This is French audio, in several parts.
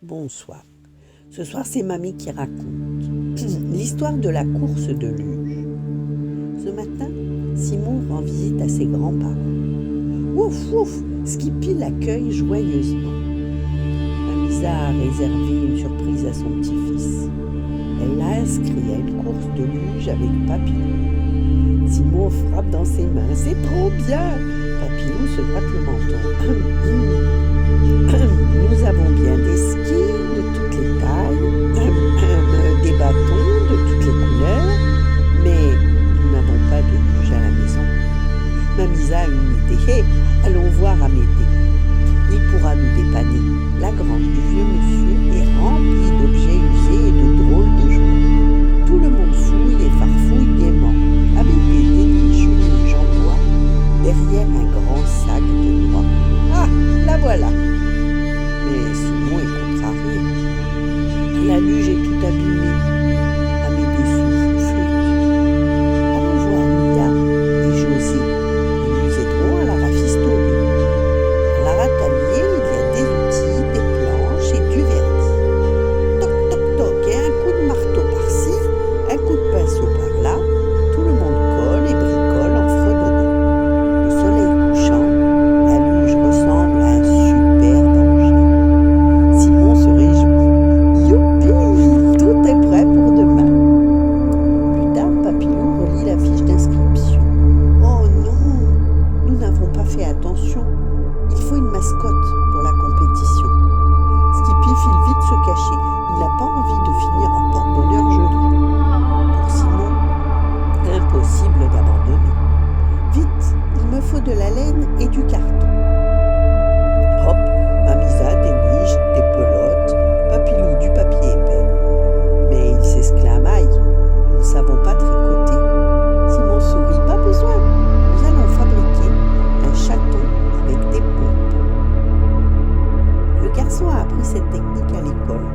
Bonsoir. Ce soir, c'est Mamie qui raconte l'histoire de la course de luge. Ce matin, Simon rend visite à ses grands-parents. Ouf, ouf, Skippy l'accueille joyeusement. Mamisa a réservé une surprise à son petit-fils. Elle l'a inscrit à une course de luge avec Papilou. Simon frappe dans ses mains. C'est trop bien! Papilou se gratte le menton. Nous avons bien des skis de toutes les tailles, des bâtons de toutes les couleurs, mais nous n'avons pas de luge à la maison. Mamisa a une idée. Hey, allons voir Amédée. Il pourra nous dépanner. La grange du vieux monsieur est remplie d'objets usés et de drôles de jouets. Tout le monde fouille et farfouille gaiement. Amédée déniche une luge en bois derrière un grand sac de noix. Ah, la voilà! Mais Simon est contrarié. La luge est tout abîmée. Amédée souffle. Allons voir Mia et José. Ils nous aideront à la rafistoler. Dans la râtelier, il y a des outils, des planches et du vernis. Toc, toc, toc, et un coup de marteau par-ci, un coup de pinceau par-là. Tout le monde colle et bricole en fredonnant. Le soleil couchant, la luge ressemble à un superbe engin. Simon se réjouit. Youpi! Tout est prêt pour demain. Plus tard, Papilou relit la fiche d'inscription. Oh non! Nous n'avons pas fait attention. Il faut une mascotte pour la compétition. Skippy file vite se cacher. Il n'a pas envie de finir en porte-bonheur joli. Pour Simon, impossible d'abandonner. Vite, il me faut de la laine et du carton. Hop, Mamisa déniche des pelotes, Papilou du papier épais. Mais il s'exclame: aïe, nous ne savons pas tricoter. Simon sourit: pas besoin, nous allons fabriquer un chaton avec des pompes. Le garçon a appris cette technique à l'école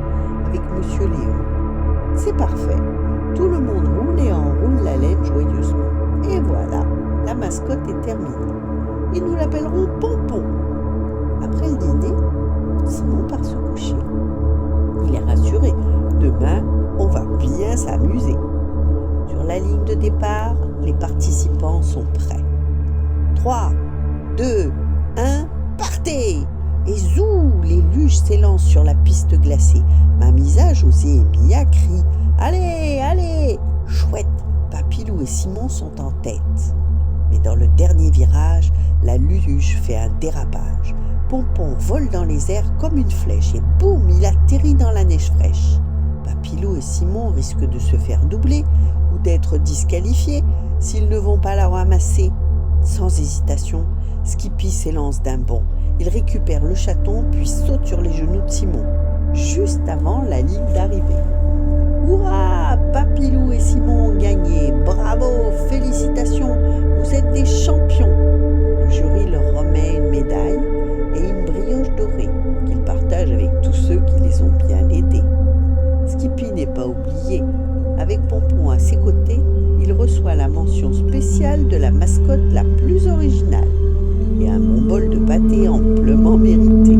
avec Monsieur Léon. C'est parfait, tout le monde roule et enroule la laine joyeusement. Et voilà, la mascotte est terminée. Et nous l'appellerons Pompon. Après le dîner, Simon part se coucher. Il est rassuré. Demain, on va bien s'amuser. Sur la ligne de départ, les participants sont prêts. 3, 2, 1, partez! Et zou, les luges s'élancent sur la piste glacée. Mamisa, José et Mia crient: allez, allez! Chouette, Papilou et Simon sont en tête. Mais dans le dernier virage, la luge fait un dérapage. Pompon vole dans les airs comme une flèche et boum, il atterrit dans la neige fraîche. Papilou et Simon risquent de se faire doubler ou d'être disqualifiés s'ils ne vont pas la ramasser. Sans hésitation, Skippy s'élance d'un bond. Il récupère le chaton puis saute sur les genoux de Simon, juste avant la ligne d'arrivée. Hurrah! Papilou et Simon ont gagné. Bravo! Félicitations! Vous êtes des champions! Le jury leur remet une médaille et une brioche dorée qu'ils partagent avec tous ceux qui les ont bien aidés. Skippy n'est pas oublié. Avec Pompon à ses côtés, il reçoit la mention spéciale de la mascotte la plus originale et un bon bol de pâté amplement mérité.